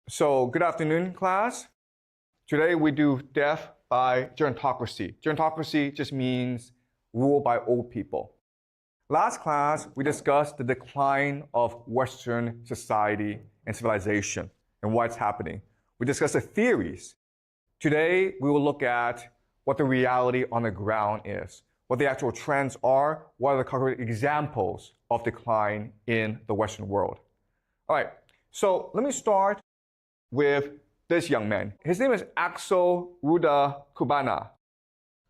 So, good afternoon, class. Today we do Death by Gerontocracy. Gerontocracy just means rule by old people. Last class, we discussed the decline of Western society and civilization and why it's happening. We discussed the theories. Today, we will look at what the reality on the ground is, what the actual trends are, what are the concrete examples of decline in the Western world. All right, so let me start with this young man. His name is Axel Ruda Cubana.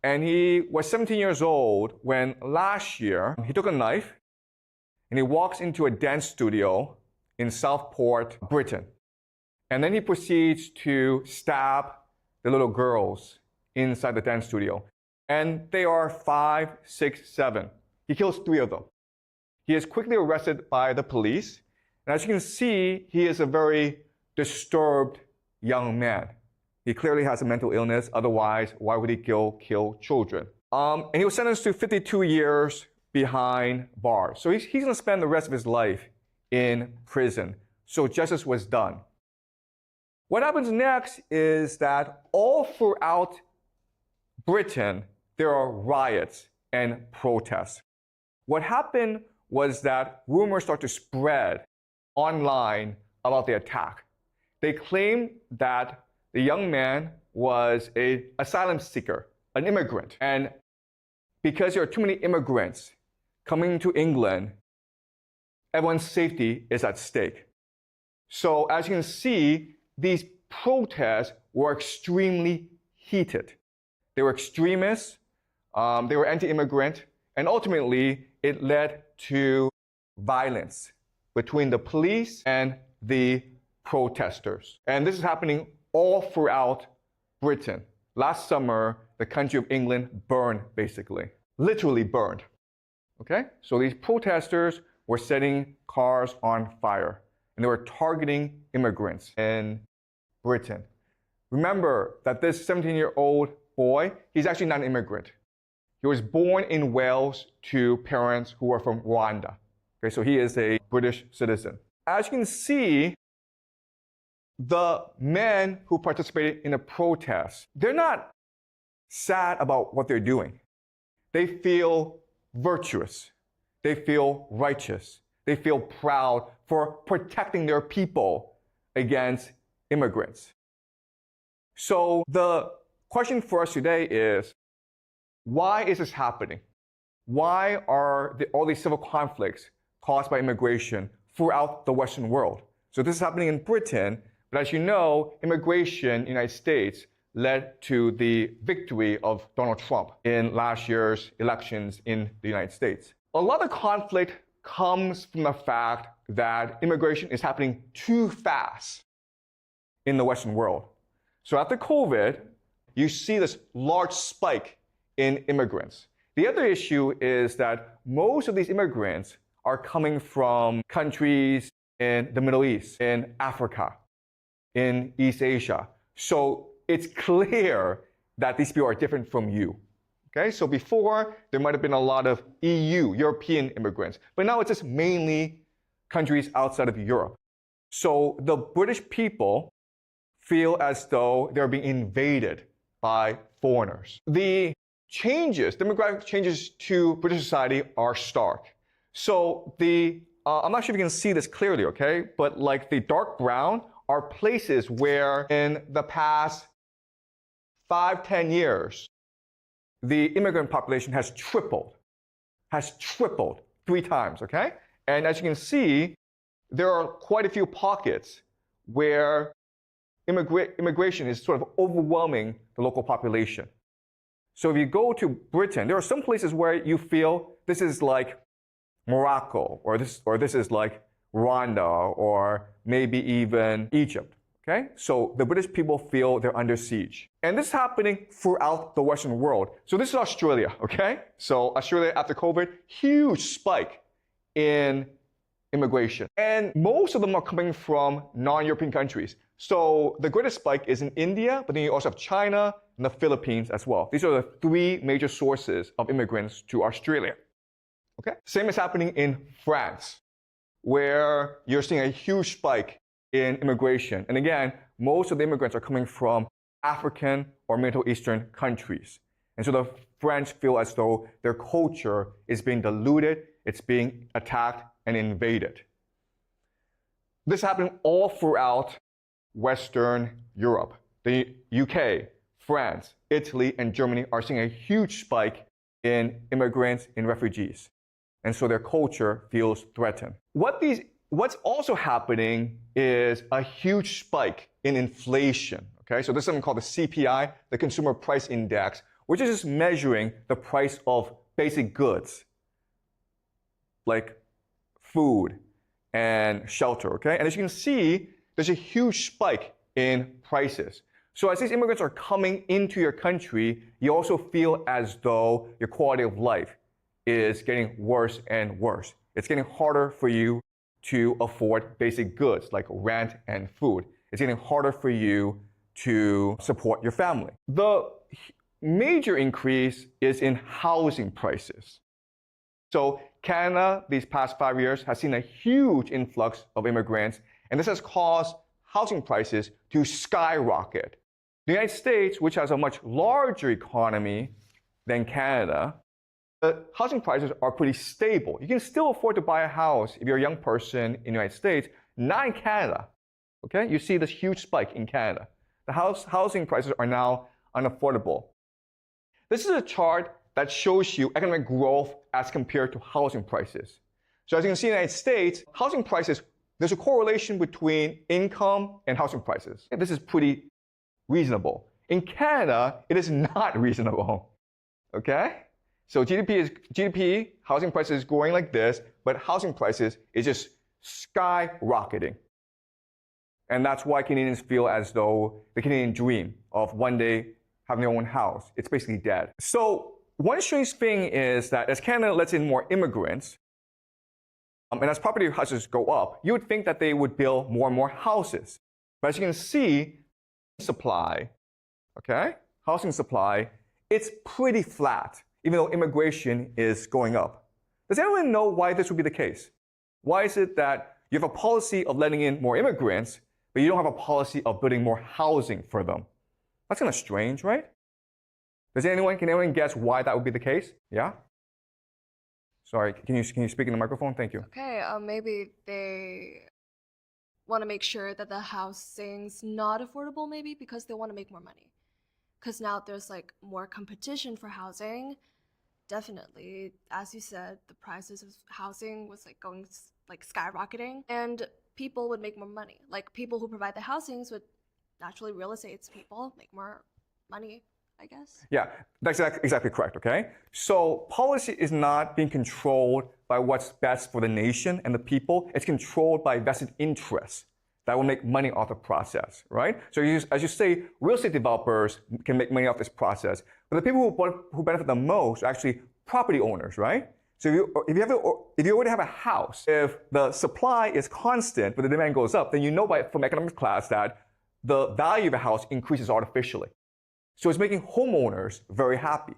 And he was 17 years old when last year he took a knife and he walks into a dance studio in Southport, Britain. And then he proceeds to stab the little girls inside the dance studio. And they are 5, 6, 7. He kills 3 of them. He is quickly arrested by the police. And as you can see, he is a very disturbed young man. He clearly has a mental illness. Otherwise, why would he kill children? And he was sentenced to 52 years behind bars. So he's going to spend the rest of his life in prison. So justice was done. What happens next is that all throughout Britain, there are riots and protests. What happened was that rumors start to spread online about the attack. They claimed that the young man was an asylum seeker, an immigrant. And because there are too many immigrants coming to England, everyone's safety is at stake. So as you can see, these protests were extremely heated. They were extremists, they were anti-immigrant, and ultimately it led to violence between the police and the protesters. And this is happening all throughout Britain. Last summer, the country of England burned, basically. Literally burned. Okay? So these protesters were setting cars on fire, and they were targeting immigrants in Britain. Remember that this 17-year-old boy, he's actually not an immigrant. He was born in Wales to parents who were from Rwanda. Okay, so he is a British citizen. As you can see, the men who participated in the protest, they're not sad about what they're doing. They feel virtuous. They feel righteous. They feel proud for protecting their people against immigrants. So the question for us today is, why is this happening? Why are all these civil conflicts caused by immigration throughout the Western world? So this is happening in Britain, but as you know, immigration in the United States led to the victory of Donald Trump in last year's elections in the United States. A lot of conflict comes from the fact that immigration is happening too fast in the Western world. So after COVID, you see this large spike in immigrants. The other issue is that most of these immigrants are coming from countries in the Middle East, in Africa, in East Asia. So it's clear that these people are different from you. Okay, so before there might have been a lot of European immigrants, but now it's just mainly countries outside of Europe. So the British people feel as though they're being invaded by foreigners. The demographic changes to British society are stark. So I'm not sure if you can see this clearly, okay? But like the dark brown are places where in the past 5, 10 years, the immigrant population has tripled 3 times, okay? And as you can see, there are quite a few pockets where immigration is sort of overwhelming the local population. So if you go to Britain, there are some places where you feel this is like Morocco, or this is like Rwanda, or maybe even Egypt. Okay? So the British people feel they're under siege. And this is happening throughout the Western world. So this is Australia, okay? So Australia after COVID, huge spike in immigration. And most of them are coming from non-European countries. So the greatest spike is in India, but then you also have China and the Philippines as well. These are the 3 major sources of immigrants to Australia. Okay? Same is happening in France, where you're seeing a huge spike in immigration. And again, most of the immigrants are coming from African or Middle Eastern countries. And so the French feel as though their culture is being diluted, it's being attacked and invaded. This happened all throughout Western Europe. The UK, France, Italy, and Germany are seeing a huge spike in immigrants and refugees. And so their culture feels threatened. What's also happening is a huge spike in inflation. Okay, so there's something called the CPI, the Consumer Price Index, which is just measuring the price of basic goods like food and shelter. Okay, and as you can see, there's a huge spike in prices. So as these immigrants are coming into your country, you also feel as though your quality of life is getting worse and worse. It's getting harder for you to afford basic goods like rent and food. It's getting harder for you to support your family. The major increase is in housing prices. So Canada, these past 5 years, has seen a huge influx of immigrants, and this has caused housing prices to skyrocket. The United States, which has a much larger economy than Canada, the housing prices are pretty stable. You can still afford to buy a house if you're a young person in the United States, not in Canada. Okay? You see this huge spike in Canada. The housing prices are now unaffordable. This is a chart that shows you economic growth as compared to housing prices. So as you can see in the United States, housing prices, there's a correlation between income and housing prices. This is pretty reasonable. In Canada, it is not reasonable. Okay? So GDP, housing prices is growing like this, but housing prices is just skyrocketing. And that's why Canadians feel as though the Canadian dream of one day having their own house, it's basically dead. So one strange thing is that as Canada lets in more immigrants, and as property prices go up, you would think that they would build more and more houses. But as you can see, supply, okay, housing supply, it's pretty flat, even though immigration is going up. Does anyone know why this would be the case? Why is it that you have a policy of letting in more immigrants, but you don't have a policy of building more housing for them? That's kind of strange, right? Can anyone guess why that would be the case? Yeah? Sorry, can you speak in the microphone? Thank you. Okay, maybe they want to make sure that the housing's not affordable, maybe because they want to make more money. Because now there's like more competition for housing. Definitely, as you said, the prices of housing was like going like skyrocketing, and people would make more money. Like people who provide the housings would naturally, real estate people make more money, I guess. Yeah, that's exactly correct, okay? So policy is not being controlled by what's best for the nation and the people. It's controlled by vested interests that will make money off the process, right? So as you say, real estate developers can make money off this process, but the people who benefit the most are actually property owners, right? So if you already have a house, if the supply is constant but the demand goes up, then you know from economics class that the value of a house increases artificially. So it's making homeowners very happy.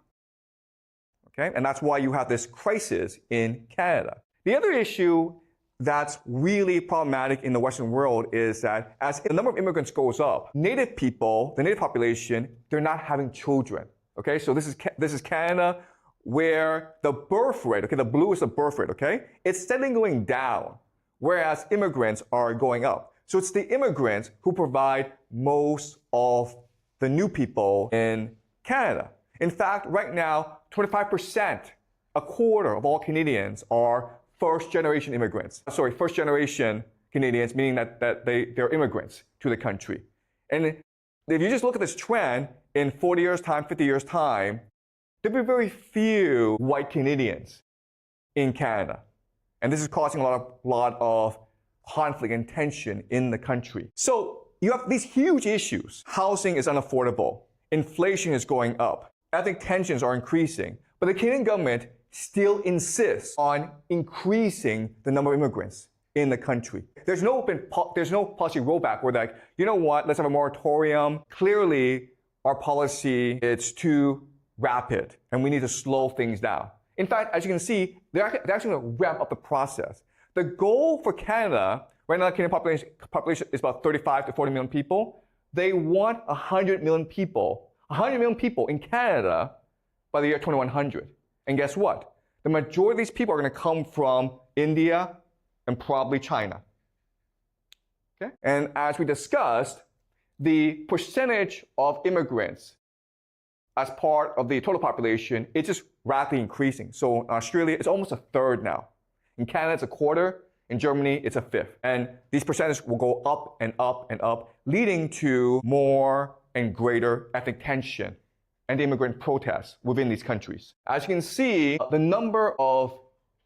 Okay? And that's why you have this crisis in Canada. The other issue that's really problematic in the Western world is that as the number of immigrants goes up, Native people, the Native population, they're not having children. Okay? So this is Canada where the birth rate, okay, the blue is the birth rate, okay? It's steadily going down, whereas immigrants are going up. So it's the immigrants who provide most of the new people in Canada. In fact, right now, 25%, a quarter of all Canadians are first-generation immigrants. Sorry, first-generation Canadians, meaning that they're immigrants to the country. And if you just look at this trend, in 40 years' time, 50 years' time, there'll be very few white Canadians in Canada. And this is causing a lot of conflict and tension in the country. So you have these huge issues. Housing is unaffordable. Inflation is going up. Ethnic tensions are increasing. But the Canadian government still insists on increasing the number of immigrants in the country. There's no policy rollback where they're like, you know what, let's have a moratorium. Clearly, our policy is too rapid and we need to slow things down. In fact, as you can see, they're actually going to ramp up the process. The goal for Canada Right now, the Canadian population is about 35 to 40 million people. They want 100 million people, 100 million people in Canada by the year 2100. And guess what? The majority of these people are going to come from India and probably China. Okay? And as we discussed, the percentage of immigrants as part of the total population is just rapidly increasing. So in Australia, it's almost a third now. In Canada, it's a quarter. In Germany, it's a fifth. And these percentages will go up and up and up, leading to more and greater ethnic tension and immigrant protests within these countries. As you can see, the number of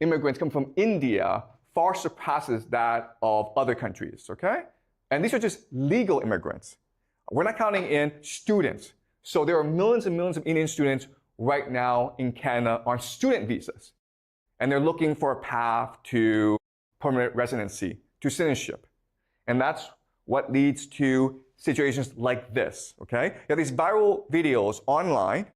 immigrants coming from India far surpasses that of other countries, okay? And these are just legal immigrants. We're not counting in students. So there are millions and millions of Indian students right now in Canada on student visas. And they're looking for a path to permanent residency, to citizenship. And that's what leads to situations like this, okay? You have these viral videos online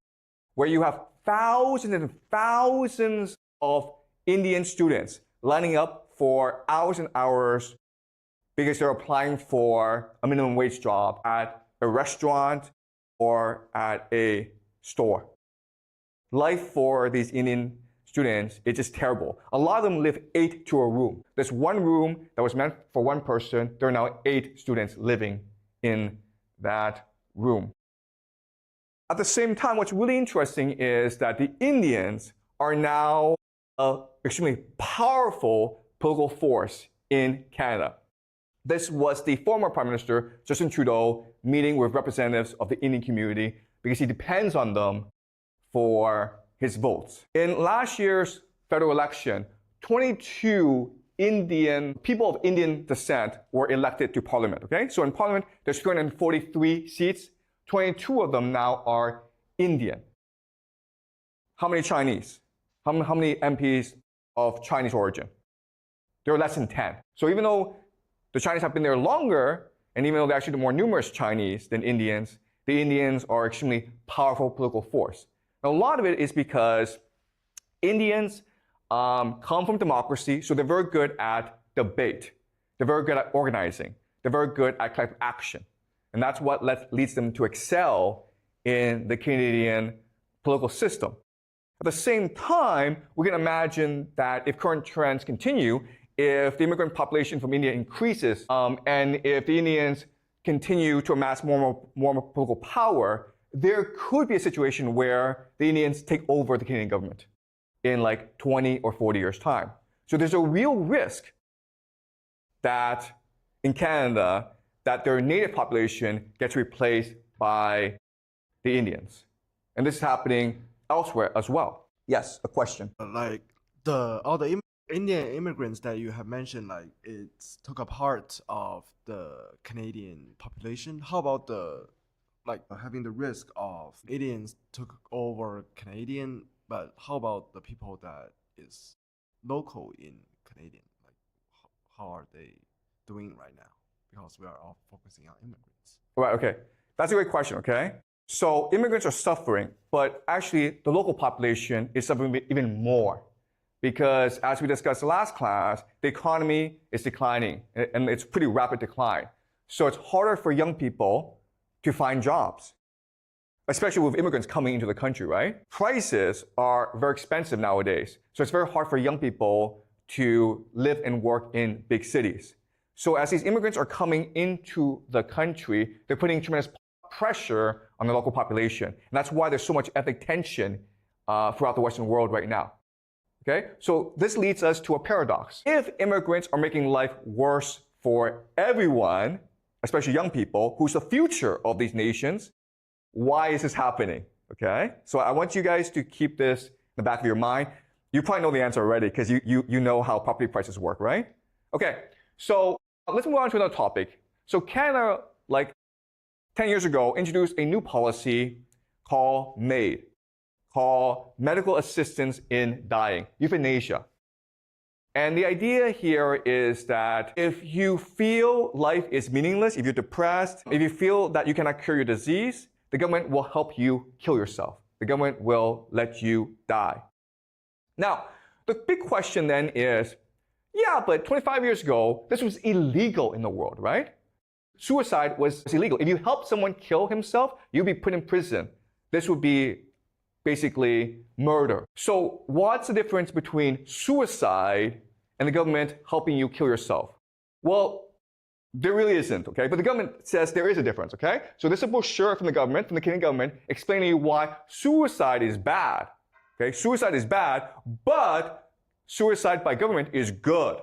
where you have thousands and thousands of Indian students lining up for hours and hours because they're applying for a minimum wage job at a restaurant or at a store. Life for these Indian students is just terrible. A lot of them live 8 to a room. There's one room that was meant for one person. There are now 8 students living in that room. At the same time, what's really interesting is that the Indians are now an extremely powerful political force in Canada. This was the former Prime Minister, Justin Trudeau, meeting with representatives of the Indian community because he depends on them for his votes. In last year's federal election, 22 people of Indian descent were elected to Parliament, okay? So in Parliament, there's 243 seats. 22 of them now are Indian. How many Chinese? How many MPs of Chinese origin? There are less than 10. So even though the Chinese have been there longer, and even though they're actually more numerous Chinese than Indians, the Indians are an extremely powerful political force. Now, a lot of it is because Indians come from democracy, so they're very good at debate. They're very good at organizing. They're very good at collective action. And that's what leads them to excel in the Canadian political system. At the same time, we can imagine that if current trends continue, if the immigrant population from India increases, and if the Indians continue to amass more political power, there could be a situation where the Indians take over the Canadian government in like 20 or 40 years' time. So there's a real risk that in Canada, that their native population gets replaced by the Indians. And this is happening elsewhere as well. Yes, a question. Like all the Indian immigrants that you have mentioned, like it took a part of the Canadian population. How about having the risk of Indians took over Canadian, but how about the people that is local in Canadian? Like how are they doing right now? Because we are all focusing on immigrants. Right, okay. That's a great question, okay? So immigrants are suffering, but actually the local population is suffering even more. Because as we discussed last class, the economy is declining, and it's pretty rapid decline. So it's harder for young people to find jobs, especially with immigrants coming into the country, right? Prices are very expensive nowadays. So it's very hard for young people to live and work in big cities. So as these immigrants are coming into the country, they're putting tremendous pressure on the local population. And that's why there's so much ethnic tension throughout the Western world right now. Okay? So this leads us to a paradox. If immigrants are making life worse for everyone, especially young people, who's the future of these nations, why is this happening? Okay? So I want you guys to keep this in the back of your mind. You probably know the answer already because you know how property prices work, right? Okay, so let's move on to another topic. So Canada, like 10 years ago, introduced a new policy called MAID, called Medical Assistance in Dying, Euthanasia. And the idea here is that if you feel life is meaningless, if you're depressed, if you feel that you cannot cure your disease, the government will help you kill yourself. The government will let you die. Now, the big question then is, Yeah, but 25 years ago, this was illegal in the world, right? Suicide was illegal. If you help someone kill himself, you'd be put in prison. This would be basically murder. So what's the difference between suicide and the government helping you kill yourself? Well, there really isn't, okay? But the government says there is a difference, okay? So this is a brochure from the government, from the Canadian government, explaining to you why suicide is bad, okay? Suicide is bad, but suicide by government is good,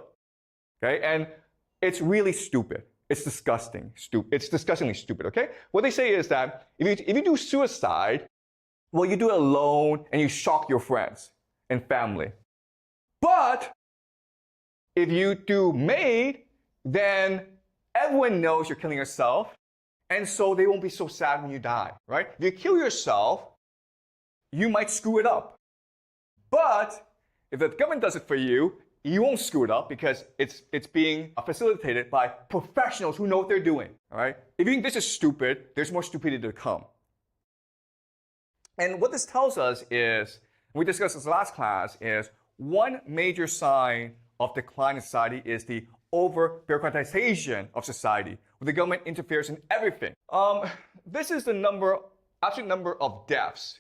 okay? And it's really stupid. It's disgusting. It's disgustingly stupid, okay? What they say is that if you do suicide, well, you do it alone and you shock your friends and family. But if you do MAID, then everyone knows you're killing yourself, and so they won't be so sad when you die, right? If you kill yourself, you might screw it up. But if the government does it for you, you won't screw it up because it's being facilitated by professionals who know what they're doing, all right? If you think this is stupid, there's more stupidity to come. And what this tells us is, we discussed this last class, is one major sign of decline in society is the over-bureaucratization of society, where the government interferes in everything. This is the absolute number of deaths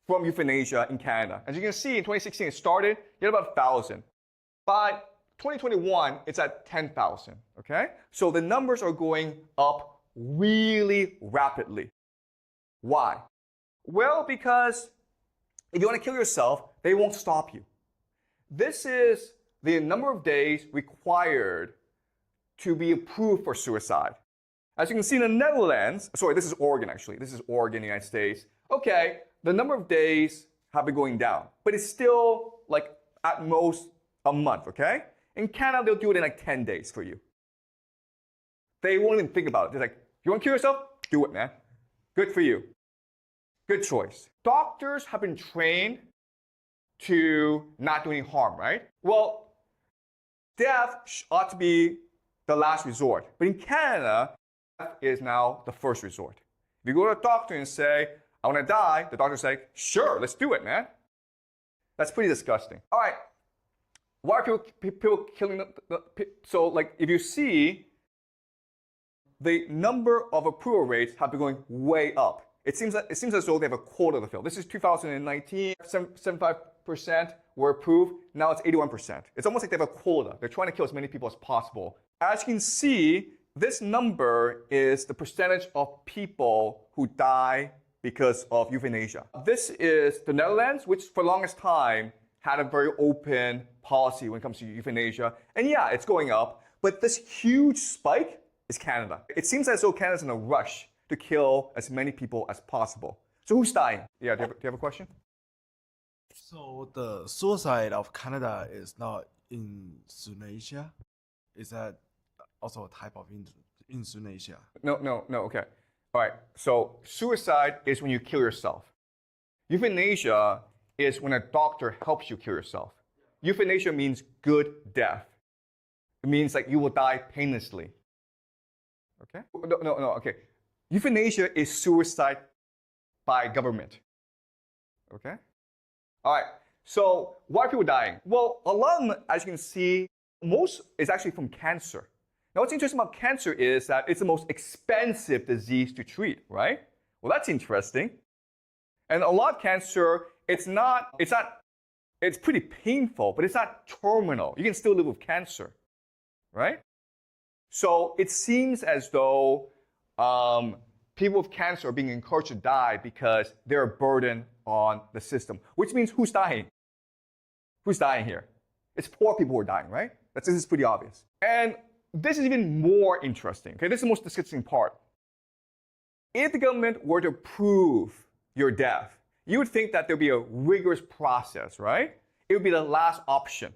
from euthanasia in Canada. As you can see, in 2016 it started, you had about 1,000. By 2021, it's at 10,000, okay? So the numbers are going up really rapidly. Why? Well, because if you want to kill yourself, they won't stop you. This is the number of days required to be approved for suicide. As you can see in the Netherlands, sorry, this is Oregon actually. This is Oregon, United States. Okay, the number of days have been going down, but it's still like at most a month, okay? In Canada, they'll do it in like 10 days for you. They won't even think about it. They're like, you want to kill yourself? Do it, man. Good for you. Good choice. Doctors have been trained to not do any harm, right? Well, death ought to be the last resort. But in Canada, death is now the first resort. If you go to a doctor and say, I want to die, the doctor say, sure, let's do it, man. That's pretty disgusting. All right, why are people killing so like if you see, the number of approval rates have been going way up. It seems as though they have a quota to fill. This is 2019, 75% were approved. Now it's 81%. It's almost like they have a quota. They're trying to kill as many people as possible. As you can see, this number is the percentage of people who die because of euthanasia. This is the Netherlands, which for the longest time had a very open policy when it comes to euthanasia. And yeah, it's going up. But this huge spike is Canada. It seems as though Canada's in a rush to kill as many people as possible. So who's dying? Yeah, do you have a question? So the suicide of Canada is not euthanasia? Is that also a type of euthanasia? No, okay. All right, so suicide is when you kill yourself. Euthanasia is when a doctor helps you kill yourself. Euthanasia means good death. It means like you will die painlessly. Okay? No, okay. Euthanasia is suicide by government. Okay? All right, so why are people dying? Well, a lot of them, as you can see, most is actually from cancer. Now, what's interesting about cancer is that it's the most expensive disease to treat, right? Well, that's interesting. And a lot of cancer, it's pretty painful, but it's not terminal. You can still live with cancer, right? So it seems as though people with cancer are being encouraged to die because they're a burden on the system. Which means who's dying? Who's dying here? It's poor people who are dying, right? This is pretty obvious. And this is even more interesting. Okay, this is the most disgusting part. If the government were to approve your death, you would think that there'd be a rigorous process, right? It would be the last option.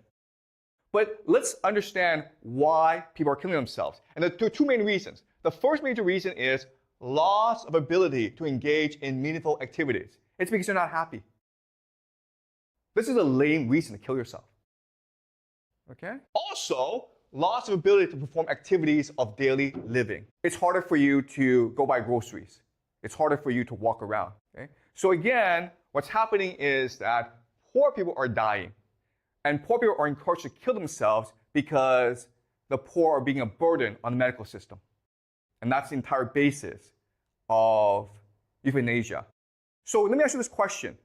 But let's understand why people are killing themselves. And there are two main reasons. The first major reason is loss of ability to engage in meaningful activities. It's because you're not happy. This is a lame reason to kill yourself. Okay? Also, loss of ability to perform activities of daily living. It's harder for you to go buy groceries. It's harder for you to walk around. Okay? So again, what's happening is that poor people are dying. And poor people are encouraged to kill themselves because the poor are being a burden on the medical system. And that's the entire basis of euthanasia. So let me ask you this question.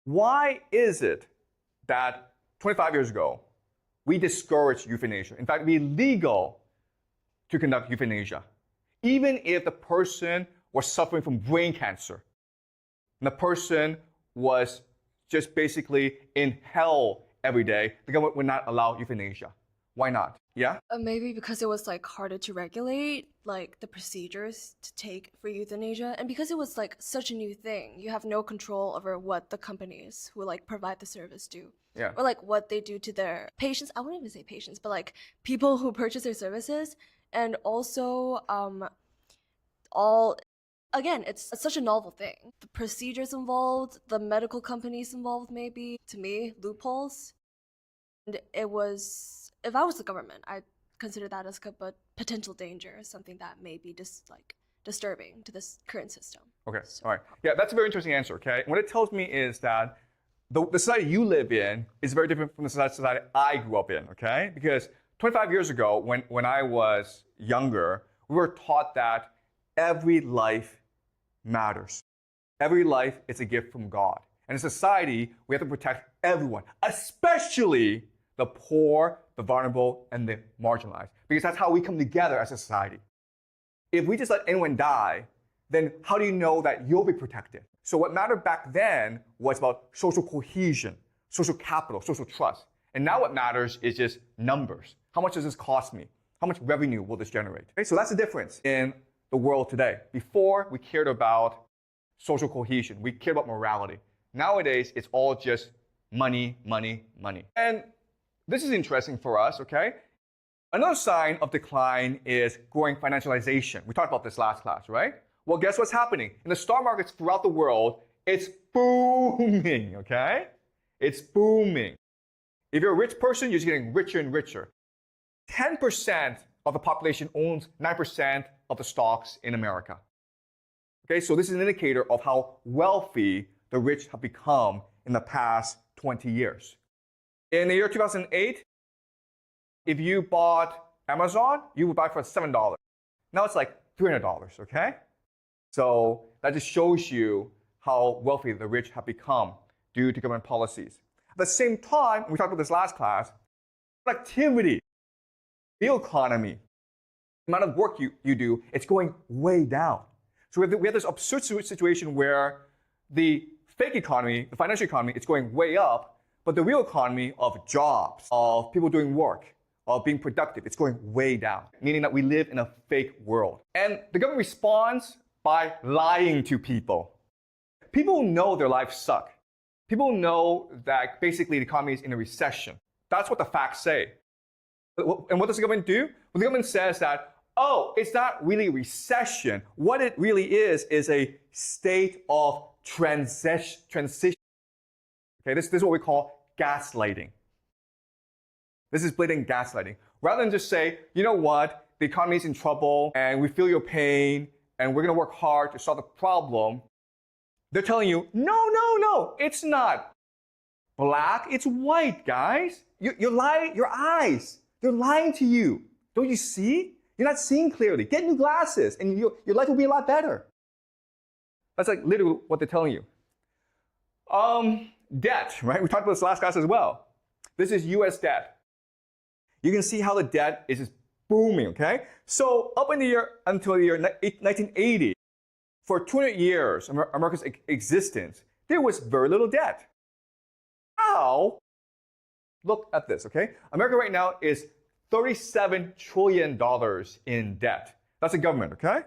Why is it that 25 years ago, we discouraged euthanasia? In fact, it made legal to conduct euthanasia, even if the person was suffering from brain cancer, and the person was just basically in hell every day, the government would not allow euthanasia. Why not? Yeah? Maybe because it was like harder to regulate, like the procedures to take for euthanasia, and because it was like such a new thing, you have no control over what the companies who like provide the service do. Yeah. Or like what they do to their patients. I wouldn't even say patients, but like people who purchase their services, and also again, it's such a novel thing. The procedures involved, the medical companies involved, maybe to me loopholes. And it was, if I was the government, I'd consider that as a potential danger, something that may be just like disturbing to this current system. Okay, So- all right. Yeah, that's a very interesting answer, okay? What it tells me is that the society you live in is very different from the society I grew up in, okay? Because 25 years ago, when I was younger, we were taught that every life matters. Every life is a gift from God. And in society, we have to protect everyone, especially the poor, the vulnerable, and the marginalized. Because that's how we come together as a society. If we just let anyone die, then how do you know that you'll be protected? So what mattered back then was about social cohesion, social capital, social trust. And now what matters is just numbers. How much does this cost me? How much revenue will this generate? Okay, so that's the difference in the world today. Before, we cared about social cohesion. We cared about morality. Nowadays, it's all just money, money, money. And this is interesting for us, okay? Another sign of decline is growing financialization. We talked about this last class, right? Well, guess what's happening? In the stock markets throughout the world, it's booming, okay? It's booming. If you're a rich person, you're just getting richer and richer. 10% of the population owns 9% of the stocks in America. Okay, so this is an indicator of how wealthy the rich have become in the past 20 years. In the year 2008, if you bought Amazon, you would buy for $7. Now it's like $300, okay? So that just shows you how wealthy the rich have become due to government policies. At the same time, we talked about this last class, productivity, the economy, the amount of work you do, it's going way down. So we have this absurd situation where the fake economy, the financial economy, it's going way up, but the real economy of jobs, of people doing work, of being productive, it's going way down, meaning that we live in a fake world. And the government responds by lying to people. People know their lives suck. People know that basically the economy is in a recession. That's what the facts say. And what does the government do? Well, the government says that, oh, it's not really a recession. What it really is a state of transition. Okay, this is what we call gaslighting. This is blatant gaslighting. Rather than just say, you know what, the economy is in trouble and we feel your pain and we're going to work hard to solve the problem, they're telling you, no, it's not black, it's white, guys. You're lying, your eyes, they're lying to you. Don't you see? You're not seeing clearly. Get new glasses and your life will be a lot better. That's like literally what they're telling you. Debt, right? We talked about this last class as well. This is US debt. You can see how the debt is just booming, okay? So up in the year, until the year 1980, for 200 years, America's existence, there was very little debt. Now, look at this, okay? America right now is $37 trillion in debt. That's the government, okay?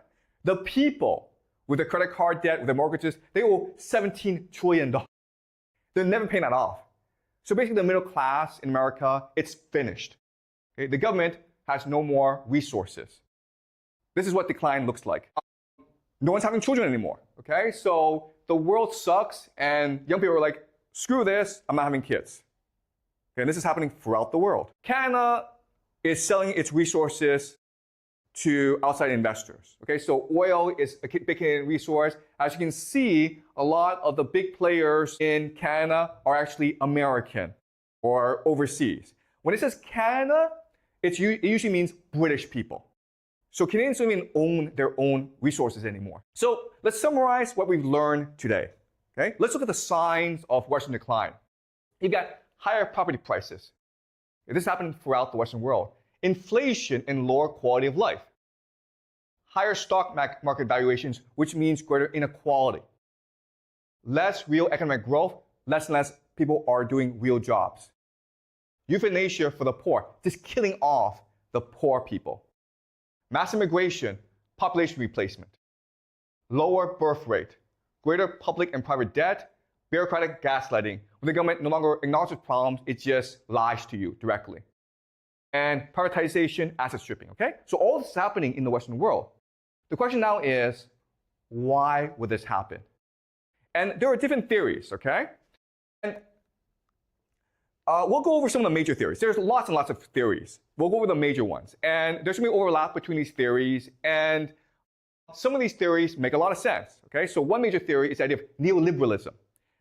The people with their credit card debt, with their mortgages, they owe $17 trillion. They're never paying that off. So basically the middle class in America, it's finished. Okay? The government has no more resources. This is what decline looks like. No one's having children anymore, okay? So the world sucks and young people are like, screw this, I'm not having kids. Okay, and this is happening throughout the world. Canada is selling its resources to outside investors. Okay, so oil is a big Canadian resource. As you can see, a lot of the big players in Canada are actually American. or overseas. When it says Canada, it usually means British people. So Canadians don't even own their own resources anymore. So let's summarize what we've learned today. Okay? Let's look at the signs of Western decline. You've got higher property prices. This happened throughout the Western world. Inflation and lower quality of life. Higher stock market valuations, which means greater inequality. Less real economic growth, less and less people are doing real jobs. Euthanasia for the poor, just killing off the poor people. Mass immigration, population replacement. Lower birth rate, greater public and private debt, bureaucratic gaslighting. When the government no longer acknowledges problems, it just lies to you directly. And privatization, asset stripping, okay? So all this is happening in the Western world. The question now is, why would this happen? And there are different theories, okay? And we'll go over some of the major theories. There's lots and lots of theories. We'll go over the major ones. And there's going to be overlap between these theories. And some of these theories make a lot of sense, okay? So one major theory is the idea of neoliberalism.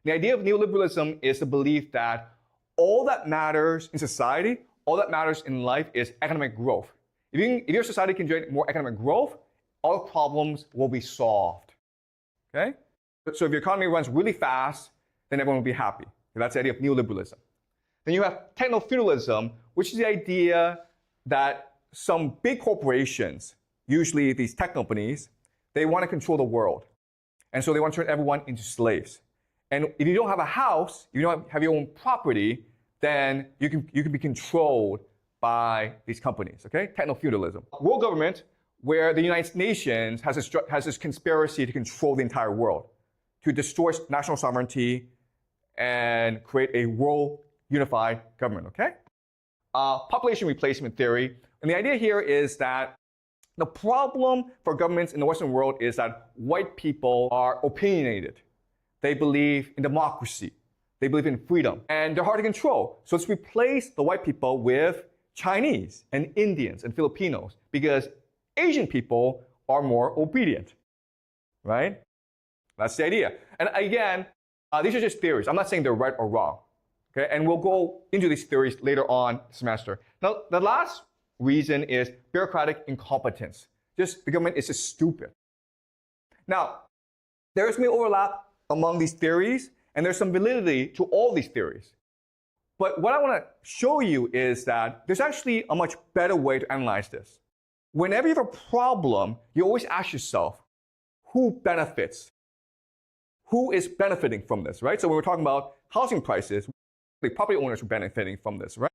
The idea of neoliberalism is the belief that all that matters in society, all that matters in life is economic growth. If your society can generate more economic growth, all problems will be solved, okay? So if your economy runs really fast, then everyone will be happy. That's the idea of neoliberalism. Then you have techno-feudalism, which is the idea that some big corporations, usually these tech companies, they want to control the world. And so they want to turn everyone into slaves. And if you don't have a house, if you don't have your own property, then you can be controlled by these companies, okay? Techno-feudalism. World government, where the United Nations has this conspiracy to control the entire world, to destroy national sovereignty and create a world unified government, okay? Population replacement theory. And the idea here is that the problem for governments in the Western world is that white people are opinionated. They believe in democracy. They believe in freedom. And they're hard to control. So let's replace the white people with Chinese and Indians and Filipinos because Asian people are more obedient, right? That's the idea. And again, these are just theories. I'm not saying they're right or wrong. Okay? And we'll go into these theories later on the semester. Now, the last reason is bureaucratic incompetence. Just the government is just stupid. Now, there's going to be overlap among these theories, and there's some validity to all these theories. But what I want to show you is that there's actually a much better way to analyze this. Whenever you have a problem, you always ask yourself, who benefits? Who is benefiting from this, right? So when we're talking about housing prices, the property owners are benefiting from this, right?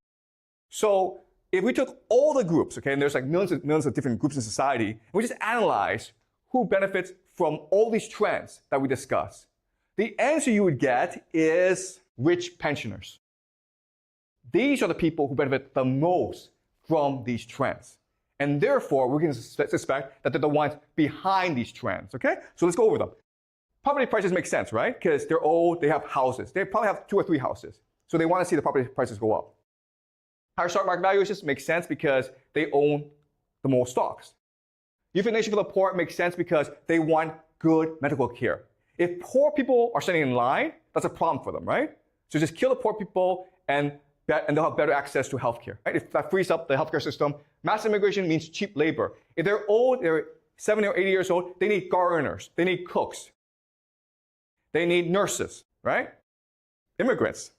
So if we took all the groups, okay, and there's like millions of different groups in society, and we just analyze who benefits from all these trends that we discuss, the answer you would get is rich pensioners. These are the people who benefit the most from these trends. And therefore, we can suspect that they're the ones behind these trends, okay? So let's go over them. Property prices make sense, right? Because they're old, they have houses. They probably have 2 or 3 houses. So they want to see the property prices go up. Higher stock market valuations make sense because they own the most stocks. Euthanasia for the poor makes sense because they want good medical care. If poor people are standing in line, that's a problem for them, right? So just kill the poor people and they'll have better access to healthcare, right? If that frees up the healthcare system, mass immigration means cheap labor. If they're old, they're 70 or 80 years old, they need gardeners, they need cooks, they need nurses, right? Immigrants.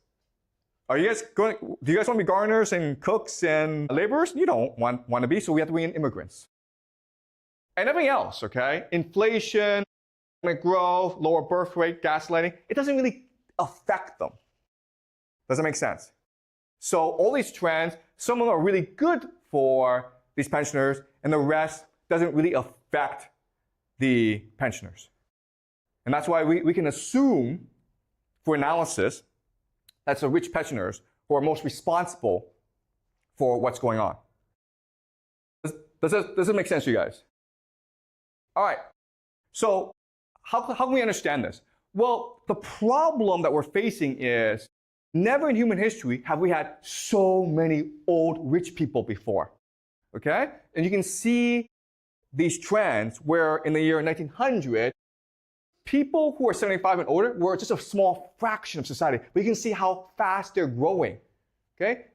Do you guys want to be gardeners and cooks and laborers? You don't want to be, so we have to bring in immigrants. And everything else, okay? Inflation, economic growth, lower birth rate, gaslighting, it doesn't really affect them. Does that make sense? So all these trends, some of them are really good for these pensioners, and the rest doesn't really affect the pensioners. And that's why we can assume, for analysis, that's the rich pensioners who are most responsible for what's going on. Does it make sense to you guys? All right. So how can we understand this? Well, the problem that we're facing is never in human history have we had so many old rich people before. Okay? And you can see these trends where in the year 1900, people who are 75 and older were just a small fraction of society. But you can see how fast they're growing. Okay,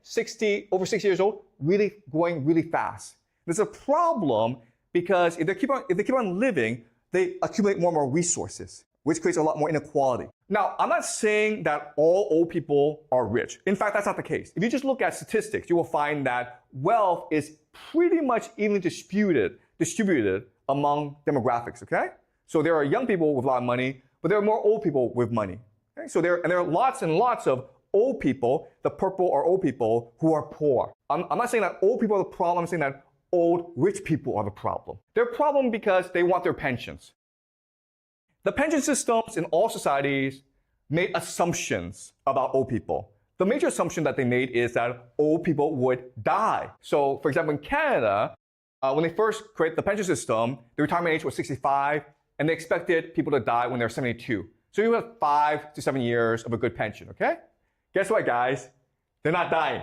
over 60 years old, really growing really fast. There's a problem because if they keep on living, they accumulate more and more resources, which creates a lot more inequality. Now, I'm not saying that all old people are rich. In fact, that's not the case. If you just look at statistics, you will find that wealth is pretty much evenly distributed among demographics, okay? So there are young people with a lot of money, but there are more old people with money. Okay? So there are lots and lots of old people, the purple are old people who are poor. I'm not saying that old people are the problem, I'm saying that old rich people are the problem. They're a problem because they want their pensions. The pension systems in all societies made assumptions about old people. The major assumption that they made is that old people would die. So, for example, in Canada, when they first created the pension system, the retirement age was 65, and they expected people to die when they're 72. So you have 5 to 7 years of a good pension, okay? Guess what, guys? They're not dying,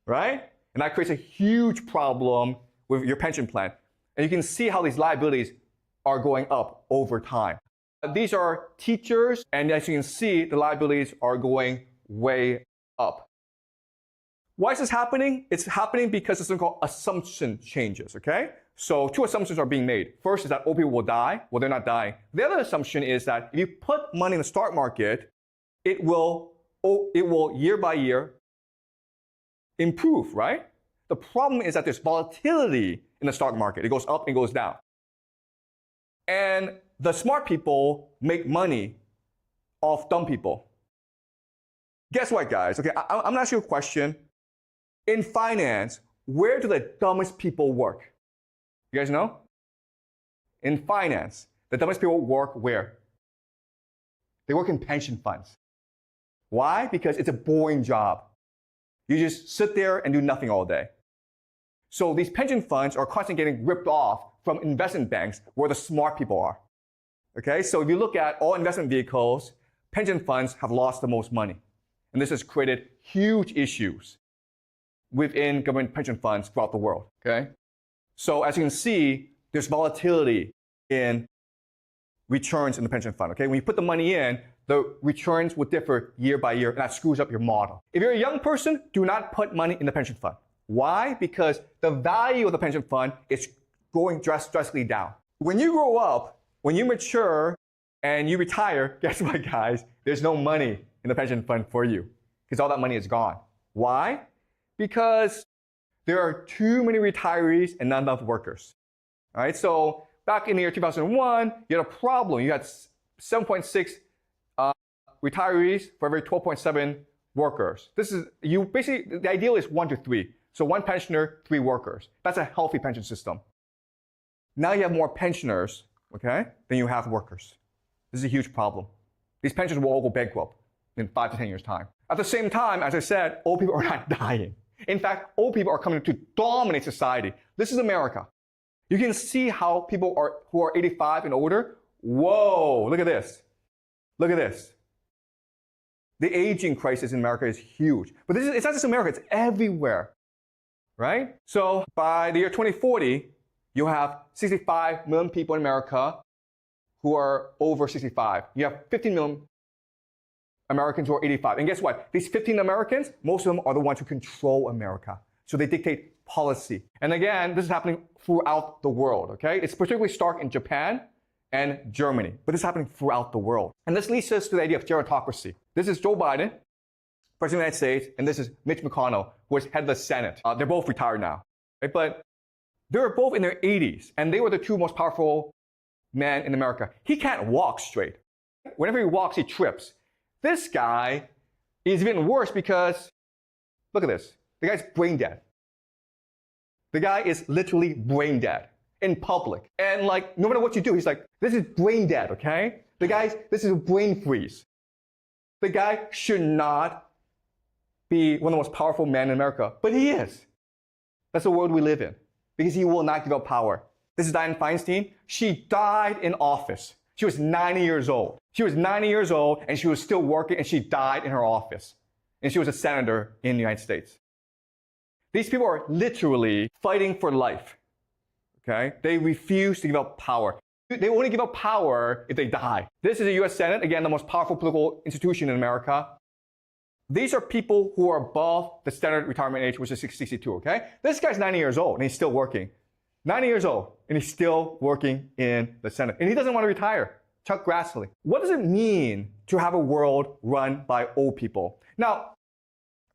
right? And that creates a huge problem with your pension plan. And you can see how these liabilities are going up over time. These are teachers, and as you can see, the liabilities are going way up. Why is this happening? It's happening because of something called assumption changes, okay? So 2 assumptions are being made. First is that old people will die. Well, they're not dying. The other assumption is that if you put money in the stock market, it will year by year improve, right? The problem is that there's volatility in the stock market. It goes up and goes down. And the smart people make money off dumb people. Guess what, guys? Okay, I'm gonna ask you a question. In finance, where do the dumbest people work? You guys know? In finance, the dumbest people work where? They work in pension funds. Why? Because it's a boring job. You just sit there and do nothing all day. So these pension funds are constantly getting ripped off from investment banks where the smart people are. Okay, so if you look at all investment vehicles, pension funds have lost the most money. And this has created huge issues within government pension funds throughout the world. Okay, so as you can see, there's volatility in returns in the pension fund. Okay, when you put the money in, the returns will differ year by year, and that screws up your model. If you're a young person, do not put money in the pension fund. Why? Because the value of the pension fund is going drastically down. When you grow up, when you mature and you retire, guess what, guys? There's no money in the pension fund for you because all that money is gone. Why? Because there are too many retirees and not enough workers. All right, so back in the year 2001, you had a problem. You had 7.6 retirees for every 12.7 workers. Basically, the ideal is 1 to 3. So 1 pensioner, 3 workers. That's a healthy pension system. Now you have more pensioners, okay, than you have workers. This is a huge problem. These pensions will all go bankrupt in 5 to 10 years' time. At the same time, as I said, old people are not dying. In fact, old people are coming to dominate society. This is America. You can see how people who are 85 and older, whoa, look at this. Look at this. The aging crisis in America is huge. But it's not just America, it's everywhere, right? So by the year 2040, you have 65 million people in America who are over 65. You have 15 million Americans who are 85. And guess what? These 15 Americans, most of them are the ones who control America. So they dictate policy. And again, this is happening throughout the world, okay? It's particularly stark in Japan and Germany, but this is happening throughout the world. And this leads us to the idea of gerontocracy. This is Joe Biden, President of the United States, and this is Mitch McConnell, who is head of the Senate. They're both retired now, right? But they were both in their 80s, and they were the 2 most powerful men in America. He can't walk straight. Whenever he walks, he trips. This guy is even worse because, look at this. The guy's brain dead. The guy is literally brain dead in public. And like, no matter what you do, he's like, this is brain dead, okay? This is a brain freeze. The guy should not be one of the most powerful men in America, but he is. That's the world we live in because he will not give up power. This is Dianne Feinstein. She died in office. She was 90 years old. She was 90 years old and she was still working and she died in her office. And she was a senator in the United States. These people are literally fighting for life. Okay? They refuse to give up power. They only give up power if they die. This is the US Senate, again, the most powerful political institution in America. These are people who are above the standard retirement age, which is 62, okay? This guy's 90 years old and he's still working. 90 years old and he's still working in the Senate. And he doesn't want to retire. Chuck Grassley. What does it mean to have a world run by old people? Now,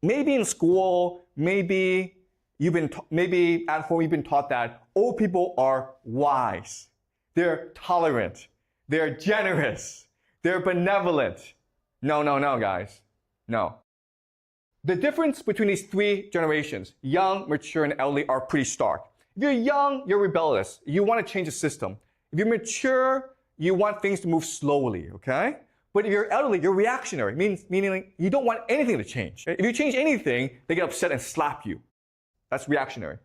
maybe in school, maybe at home you've been taught that old people are wise. They're tolerant. They're generous. They're benevolent. No, guys. No. The difference between these three generations, young, mature, and elderly, are pretty stark. If you're young, you're rebellious. You want to change the system. If you're mature, you want things to move slowly, okay? But if you're elderly, you're reactionary, meaning you don't want anything to change. If you change anything, they get upset and slap you. That's reactionary.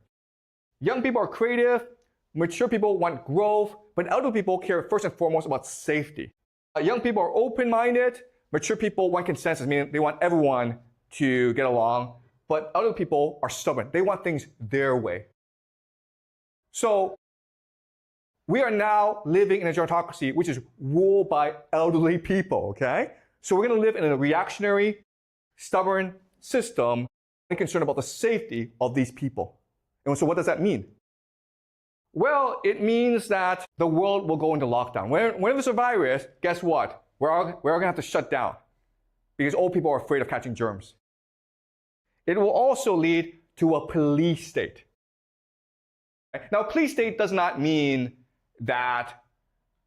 Young people are creative. Mature people want growth. But elderly people care first and foremost about safety. Young people are open-minded. Mature people want consensus, meaning they want everyone to get along. But elderly people are stubborn. They want things their way. So we are now living in a gerontocracy which is ruled by elderly people, okay? So we're going to live in a reactionary, stubborn system and concerned about the safety of these people. And so what does that mean? Well, it means that the world will go into lockdown. When there's a virus, guess what? We're all going to have to shut down because old people are afraid of catching germs. It will also lead to a police state. Now, police state does not mean that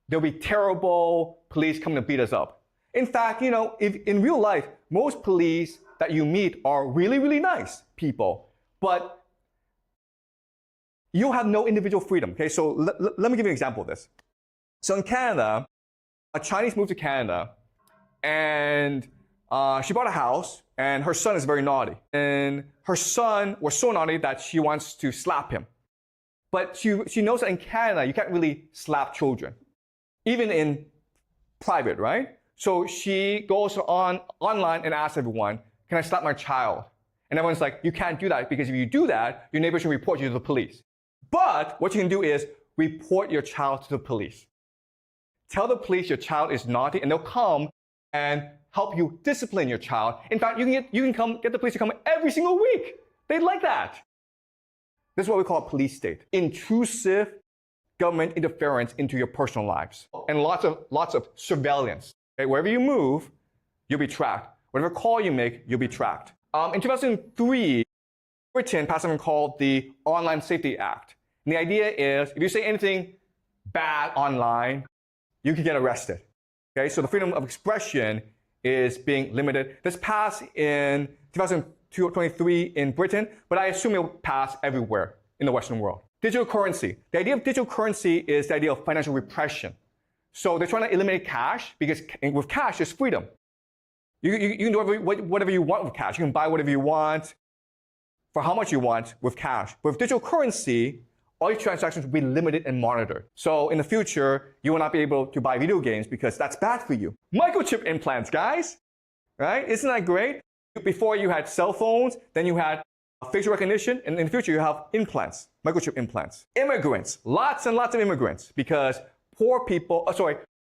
there'll be terrible police coming to beat us up. In fact, if in real life, most police that you meet are really, really nice people, but you have no individual freedom. Okay, so let me give you an example of this. So in Canada, a Chinese moved to Canada, and she bought a house, and her son is very naughty. And her son was so naughty that she wants to slap him. But she knows that in Canada, you can't really slap children, even in private, right? So she goes online and asks everyone, can I slap my child? And everyone's like, you can't do that because if you do that, your neighbors will report you to the police. But what you can do is report your child to the police. Tell the police your child is naughty and they'll come and help you discipline your child. In fact, you can get the police to come every single week. They'd like that. This is what we call a police state. Intrusive government interference into your personal lives. And lots of surveillance. Okay, wherever you move, you'll be tracked. Whatever call you make, you'll be tracked. In 2003, Britain passed something called the Online Safety Act. And the idea is, if you say anything bad online, you can get arrested. Okay, so the freedom of expression is being limited. This passed in 2023 in Britain, but I assume it will pass everywhere in the Western world. Digital currency. The idea of digital currency is the idea of financial repression. So they're trying to eliminate cash because with cash, there's freedom. You can do whatever you want with cash. You can buy whatever you want for how much you want with cash. But with digital currency, all your transactions will be limited and monitored. So in the future, you will not be able to buy video games because that's bad for you. Microchip implants, guys, right? Isn't that great? Before you had cell phones, then you had facial recognition, and in the future you have implants, microchip implants. Immigrants, lots and lots of immigrants because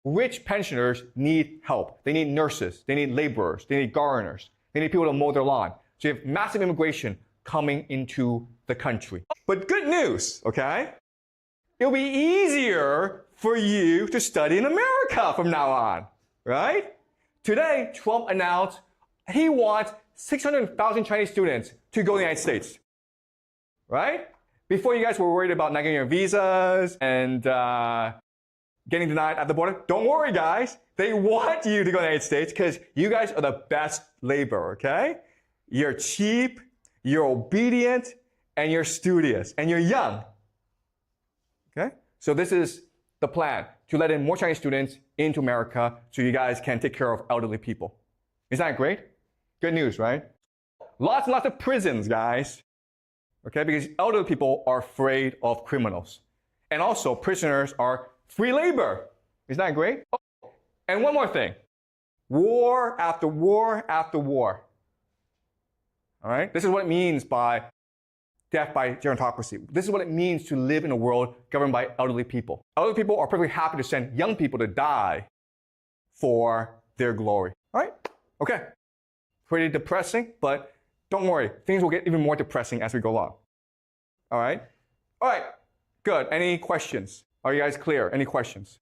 rich pensioners need help. They need nurses, they need laborers, they need gardeners, they need people to mow their lawn. So you have massive immigration coming into the country. But good news, okay? It'll be easier for you to study in America from now on, right? Today, Trump announced he wants 600,000 Chinese students to go to the United States, right? Before you guys were worried about not getting your visas and getting denied at the border, don't worry, guys. They want you to go to the United States because you guys are the best labor, okay? You're cheap, you're obedient, and you're studious, and you're young, okay? So this is the plan, to let in more Chinese students into America so you guys can take care of elderly people. Isn't that great? Good news, right? Lots and lots of prisons, guys, okay? Because elderly people are afraid of criminals. And also, prisoners are free labor. Isn't that great? Oh, and one more thing. War after war after war. All right? This is what it means by death by gerontocracy. This is what it means to live in a world governed by elderly people. Elderly people are perfectly happy to send young people to die for their glory. All right? Okay. pretty depressing, but don't worry, things will get even more depressing as we go along. All right? All right, good. Any questions? Are you guys clear? Any questions?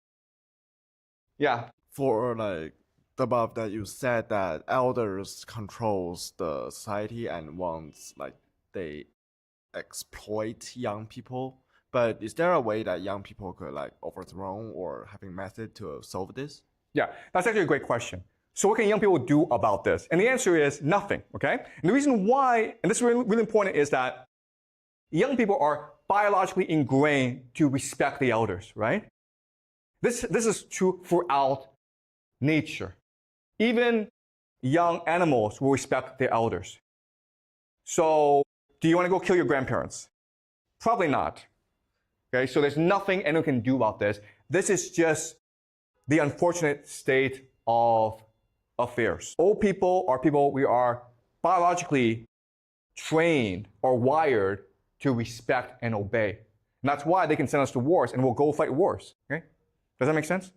Yeah. For like the above that you said that elders controls the society and wants like they exploit young people. But is there a way that young people could like overthrow or having method to solve this? Yeah, that's actually a great question. So what can young people do about this? And the answer is nothing, okay? And the reason why, and this is really, really important, is that young people are biologically ingrained to respect the elders, right? This is true throughout nature. Even young animals will respect their elders. So do you want to go kill your grandparents? Probably not. Okay, so there's nothing anyone can do about this. This is just the unfortunate state of affairs. Old people are people we are biologically trained or wired to respect and obey. And that's why they can send us to wars and we'll go fight wars. Okay? Does that make sense?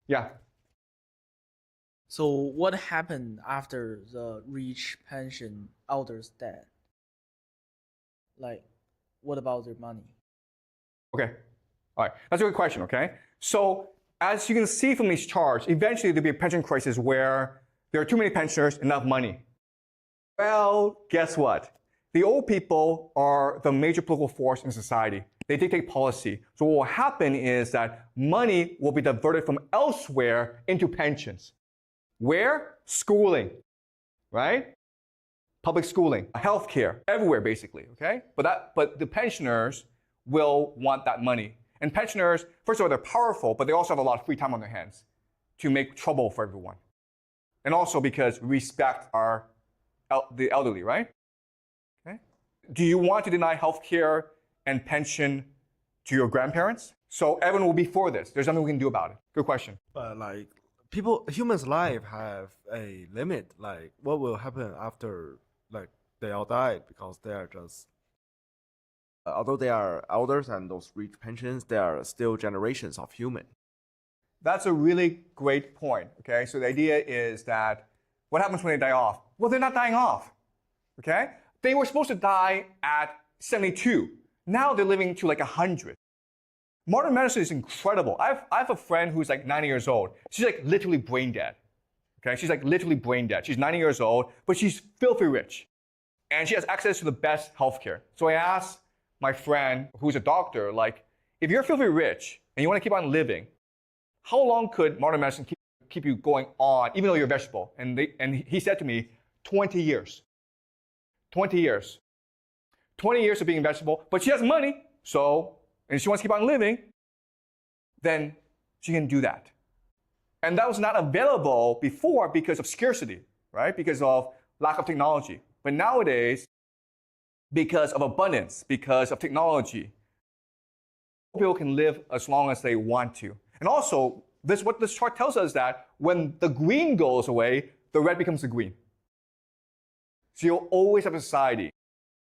Yeah. So what happened after the rich pension elders dead? Like, what about their money? Okay. All right. That's a good question, okay? So as you can see from these charts, eventually there'll be a pension crisis where there are too many pensioners, enough money. Well, guess what? The old people are the major political force in society. They dictate policy. So what will happen is that money will be diverted from elsewhere into pensions. Where? Schooling, right? Public schooling, healthcare, everywhere basically, okay? But the pensioners will want that money. And pensioners, first of all, they're powerful, but they also have a lot of free time on their hands to make trouble for everyone. And also because we respect the elderly, right? Okay? Do you want to deny healthcare and pension to your grandparents? So everyone will be for this. There's nothing we can do about it. Good question. But like humans' life have a limit. Like what will happen after like they all died because they are just although they are elders and those rich pensions, they are still generations of human. That's a really great point, okay? So the idea is that what happens when they die off? Well, they're not dying off, okay? They were supposed to die at 72. Now they're living to like 100. Modern medicine is incredible. I have a friend who's like 90 years old. She's like literally brain dead, okay? She's like literally brain dead. She's 90 years old, but she's filthy rich. And she has access to the best healthcare. So I asked my friend, who's a doctor, like, if you're filthy rich and you want to keep on living, how long could modern medicine keep you going on, even though you're a vegetable? And he said to me, 20 years. 20 years. 20 years of being a vegetable, but she has money, so, and she wants to keep on living, then she can do that. And that was not available before because of scarcity, right? Because of lack of technology. But nowadays, because of abundance, because of technology, people can live as long as they want to. And also, what this chart tells us that when the green goes away, the red becomes the green. So you'll always have a society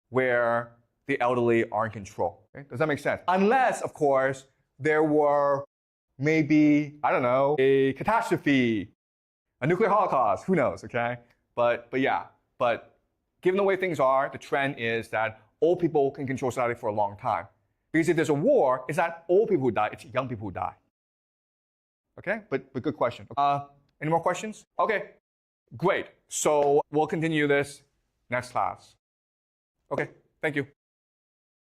where the elderly are in control. Okay? Does that make sense? Unless, of course, there were maybe, I don't know, a catastrophe, a nuclear holocaust, who knows, okay? But yeah, given the way things are, the trend is that old people can control society for a long time. Because if there's a war, it's not old people who die, it's young people who die. Okay, but good question. Any more questions? Okay, great. So we'll continue this next class. Okay, thank you.